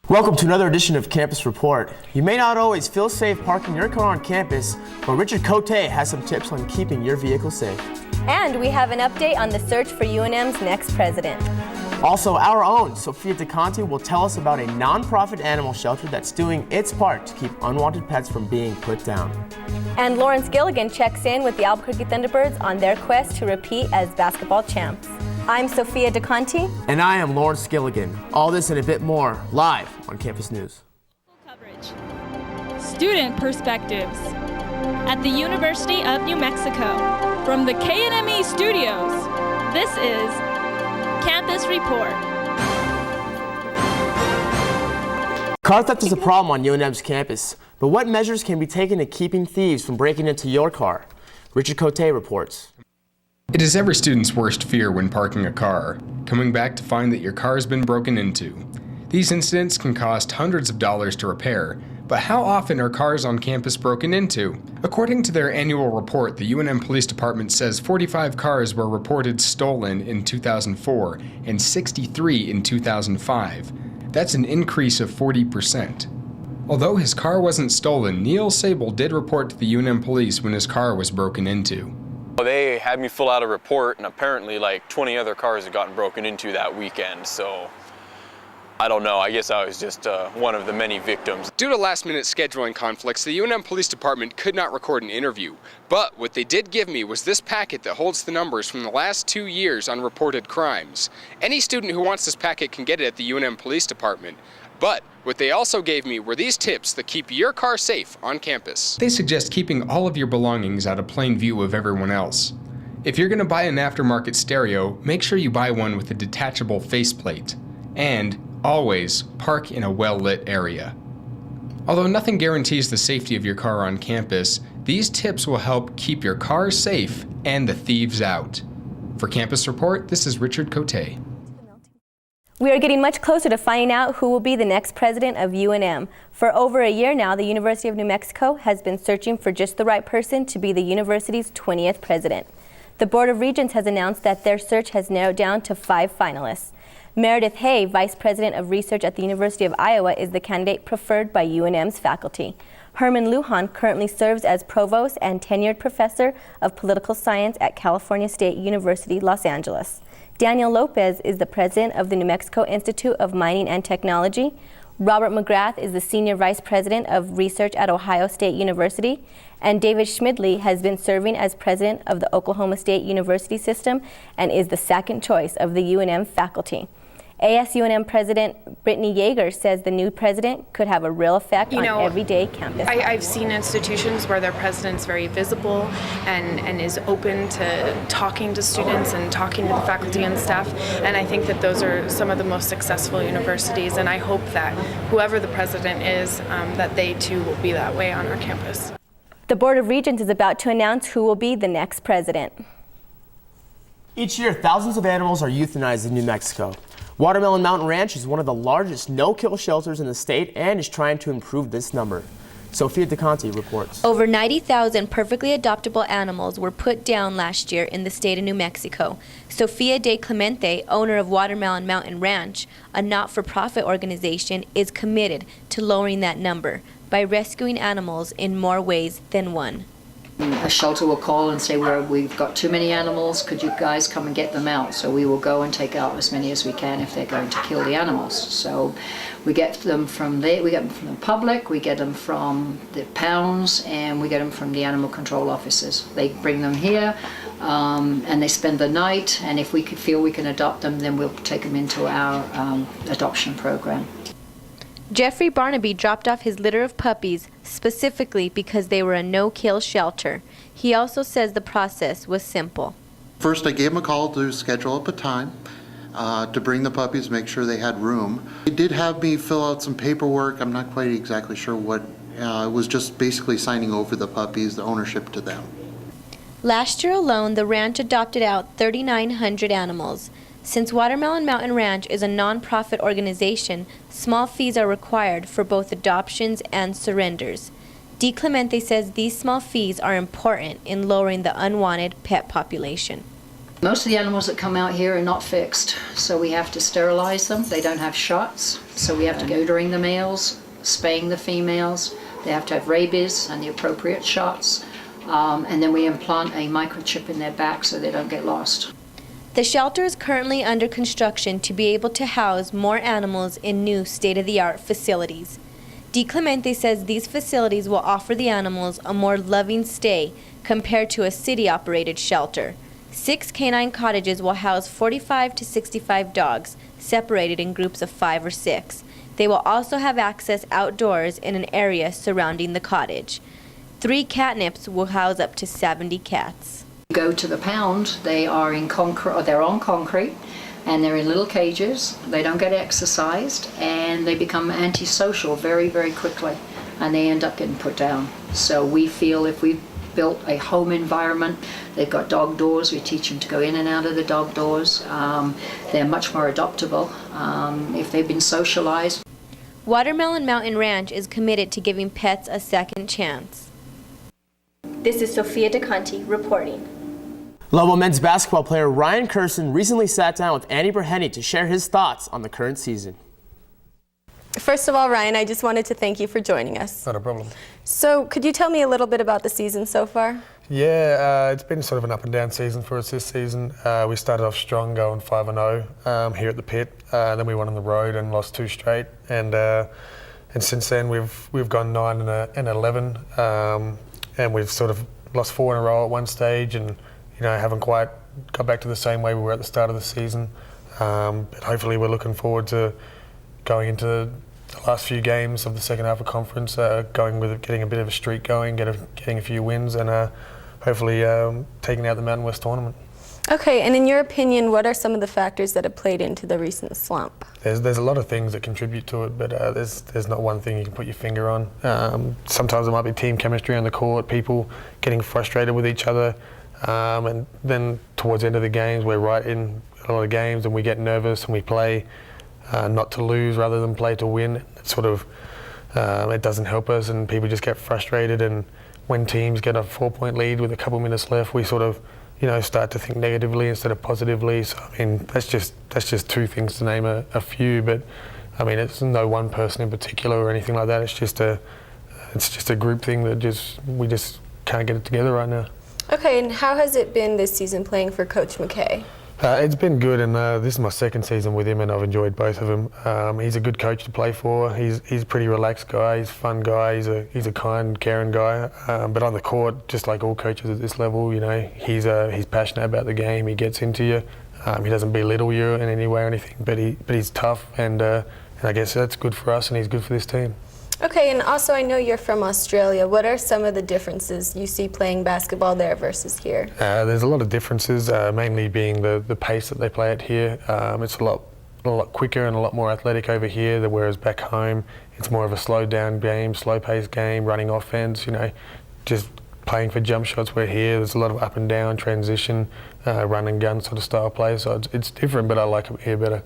Welcome to another edition of Campus Report. You may not always feel safe parking your car on campus, but Richard Coté has some tips on keeping your vehicle safe. And we have an update on the search for UNM's next president. Also, our own Sophia DeConti will tell us about a non-profit animal shelter that's doing its part to keep unwanted pets from being put down. And Lawrence Gilligan checks in with the Albuquerque Thunderbirds on their quest to repeat as basketball champs. I'm Sophia DeConti. And I am Lawrence Gilligan. All this and a bit more live on Campus News. Coverage. Student perspectives at the University of New Mexico. From the KNME studios, this is Campus Report. Car theft is a problem on UNM's campus, but what measures can be taken to keeping thieves from breaking into your car? Richard Coté reports. It is every student's worst fear when parking a car, coming back to find that your car has been broken into. These incidents can cost hundreds of dollars to repair, but how often are cars on campus broken into? According to their annual report, the UNM Police Department says 45 cars were reported stolen in 2004 and 63 in 2005. That's an increase of 40%. Although his car wasn't stolen, Neil Sable did report to the UNM police when his car was broken into. They had me fill out a report, and apparently like 20 other cars had gotten broken into that weekend, so I don't know. I guess I was just one of the many victims. Due to last-minute scheduling conflicts, the UNM Police Department could not record an interview. But what they did give me was this packet that holds the numbers from the last 2 years on reported crimes. Any student who wants this packet can get it at the UNM Police Department. But what they also gave me were these tips that keep your car safe on campus. They suggest keeping all of your belongings out of plain view of everyone else. If you're going to buy an aftermarket stereo, make sure you buy one with a detachable faceplate. And always park in a well-lit area. Although nothing guarantees the safety of your car on campus, these tips will help keep your car safe and the thieves out. For Campus Report, this is Richard Coté. We are getting much closer to finding out who will be the next president of UNM. For over a year now, the University of New Mexico has been searching for just the right person to be the university's 20th president. The Board of Regents has announced that their search has narrowed down to 5 finalists. Meredith Hay, Vice President of Research at the University of Iowa, is the candidate preferred by UNM's faculty. Herman Lujan currently serves as Provost and Tenured Professor of Political Science at California State University, Los Angeles. Daniel Lopez is the President of the New Mexico Institute of Mining and Technology. Robert McGrath is the Senior Vice President of Research at Ohio State University. And David Schmidley has been serving as President of the Oklahoma State University System and is the second choice of the UNM faculty. ASUNM President Brittany Yeager says the new president could have a real effect on everyday campus. I've seen institutions where their president's very visible and is open to talking to students and talking to the faculty and staff, and I think that those are some of the most successful universities, and I hope that whoever the president is, that they too will be that way on our campus. The Board of Regents is about to announce who will be the next president. Each year, thousands of animals are euthanized in New Mexico. Watermellon Mountain Ranch is one of the largest no-kill shelters in the state and is trying to improve this number. Sophia DeConti reports. Over 90,000 perfectly adoptable animals were put down last year in the state of New Mexico. Sophia DeConti, owner of Watermellon Mountain Ranch, a not-for-profit organization, is committed to lowering that number by rescuing animals in more ways than one. A shelter will call and say, we've got too many animals, could you guys come and get them out? So we will go and take out as many as we can if they're going to kill the animals. So we get them from there, we get them from the public, we get them from the pounds, and we get them from the animal control officers. They bring them here and they spend the night, and if we feel we can adopt them, then we'll take them into our adoption program. Jeffrey Barnaby dropped off his litter of puppies specifically because they were a no-kill shelter. He also says the process was simple. First, I gave him a call to schedule up a time to bring the puppies, make sure they had room. He did have me fill out some paperwork. I'm not quite exactly sure what. It was just basically signing over the puppies, the ownership to them. Last year alone, the ranch adopted out 3,900 animals. Since Watermellon Mountain Ranch is a non-profit organization, small fees are required for both adoptions and surrenders. DeClemente says these small fees are important in lowering the unwanted pet population. Most of the animals that come out here are not fixed, so we have to sterilize them. They don't have shots, so we have to odering the males, spaying the females. They have to have rabies and the appropriate shots, and then we implant a microchip in their back so they don't get lost. The shelter is currently under construction to be able to house more animals in new state-of-the-art facilities. DeClemente says these facilities will offer the animals a more loving stay compared to a city-operated shelter. 6 canine cottages will house 45 to 65 dogs, separated in groups of 5 or 6. They will also have access outdoors in an area surrounding the cottage. 3 catnips will house up to 70 cats. Go to the pound, they are in concrete, or they're on concrete, and they're in little cages. They don't get exercised, and they become antisocial very, very quickly, and they end up getting put down. So we feel if we built a home environment, they've got dog doors, we teach them to go in and out of the dog doors. They're much more adoptable if they've been socialized. Watermellon Mountain Ranch is committed to giving pets a second chance. This is Sophia DeConti reporting. Lobo men's basketball player Ryan Kersten recently sat down with Andy Burhenny to share his thoughts on the current season. First of all, Ryan, I just wanted to thank you for joining us. Not a problem. So, could you tell me a little bit about the season so far? Yeah, it's been sort of an up and down season for us this season. We started off strong, going 5-0 here at the pit. Then we won on the road and lost 2 straight. And since then we've gone 9 and 11, and we've sort of lost 4 in a row at one stage, and haven't quite got back to the same way we were at the start of the season. But hopefully we're looking forward to going into the last few games of the second half of conference, getting a bit of a streak going, getting a few wins, and hopefully taking out the Mountain West tournament. Okay, and in your opinion, what are some of the factors that have played into the recent slump? There's a lot of things that contribute to it, but there's not one thing you can put your finger on. Sometimes it might be team chemistry on the court, people getting frustrated with each other, and then towards the end of the games, we're right in a lot of games and we get nervous and we play not to lose rather than play to win. It sort of it doesn't help us, and people just get frustrated, and when teams get a 4-point lead with a couple minutes left, we sort of start to think negatively instead of positively. So I mean, that's just 2 things to name a few, but I mean, it's no one person in particular or anything like that. It's just a group thing that we just can't get it together right now. Okay, and how has it been this season playing for Coach McKay? It's been good, and this is my second season with him, and I've enjoyed both of them. He's a good coach to play for. He's a pretty relaxed guy. He's a fun guy. He's a kind, caring guy. But on the court, just like all coaches at this level, he's passionate about the game. He gets into you. He doesn't belittle you in any way or anything. But he's tough, and I guess that's good for us, and he's good for this team. Okay, and also I know you're from Australia. What are some of the differences you see playing basketball there versus here? There's a lot of differences, mainly being the pace that they play at here. It's a lot quicker and a lot more athletic over here, whereas back home it's more of a slowed down game, slow paced game, running offense, just playing for jump shots. Where here there's a lot of up and down, transition, run and gun sort of style play. So it's different, but I like it here better.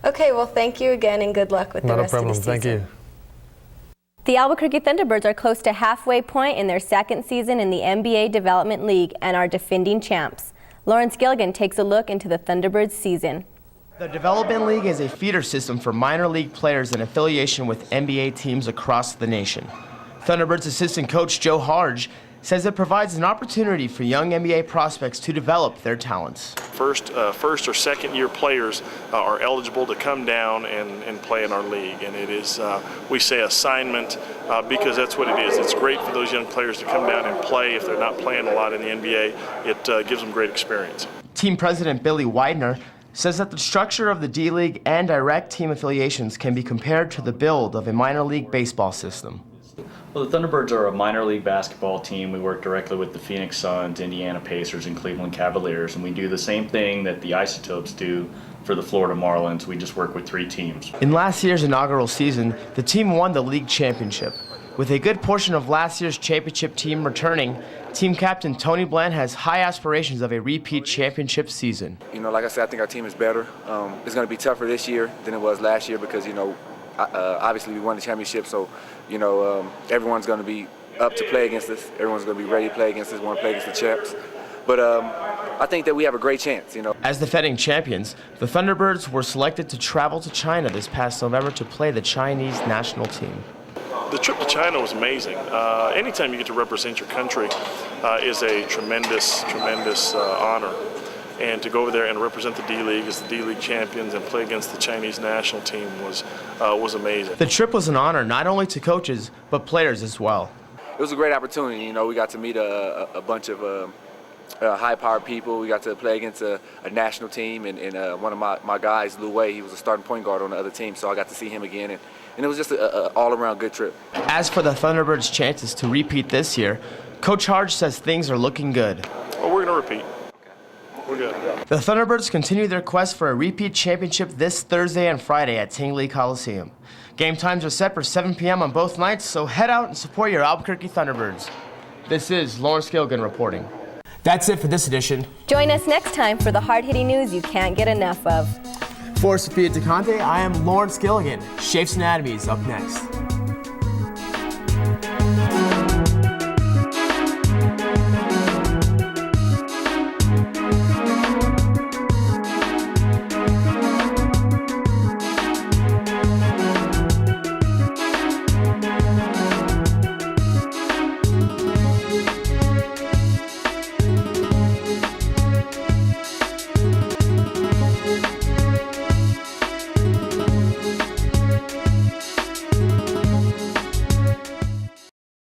Okay, well thank you again and good luck with the rest of the season. Not a problem, thank you. The Albuquerque Thunderbirds are close to halfway point in their second season in the NBA Development League and are defending champs. Lawrence Gilligan takes a look into the Thunderbirds season. The Development League is a feeder system for minor league players in affiliation with NBA teams across the nation. Thunderbirds assistant coach Joe Harge says it provides an opportunity for young NBA prospects to develop their talents. First or second year players are eligible to come down and play in our league, and it is, we say assignment because that's what it is. It's great for those young players to come down and play. If they're not playing a lot in the NBA, it gives them great experience. Team president Billy Widener says that the structure of the D-League and direct team affiliations can be compared to the build of a minor league baseball system. Well, the Thunderbirds are a minor league basketball team. We work directly with the Phoenix Suns, Indiana Pacers, and Cleveland Cavaliers, and we do the same thing that the Isotopes do for the Florida Marlins. We just work with 3 teams. In last year's inaugural season, the team won the league championship. With a good portion of last year's championship team returning, team captain Tony Bland has high aspirations of a repeat championship season. Like I said, I think our team is better. It's going to be tougher this year than it was last year because, obviously we won the championship, so, everyone's going to be up to play against us. Everyone's going to be ready to play against us, want to play against the champs. But I think that we have a great chance, you know. As defending champions, the Thunderbirds were selected to travel to China this past November to play the Chinese national team. The trip to China was amazing. Anytime you get to represent your country is a tremendous honor. And to go over there and represent the D-League as the D-League champions and play against the Chinese national team was amazing. The trip was an honor not only to coaches, but players as well. It was a great opportunity. You know, we got to meet a bunch of high-powered people. We got to play against a national team, and one of my guys, Lou Wei, he was a starting point guard on the other team, so I got to see him again, and it was just an all-around good trip. As for the Thunderbirds' chances to repeat this year, Coach Harge says things are looking good. Well, we're going to repeat. We're good. The Thunderbirds continue their quest for a repeat championship this Thursday and Friday at Tingley Coliseum. Game times are set for 7 p.m. on both nights, so head out and support your Albuquerque Thunderbirds. This is Lawrence Gilligan reporting. That's it for this edition. Join us next time for the hard-hitting news you can't get enough of. For Sophia DeConti, I am Lawrence Gilligan. Schaef's Anatomy is up next.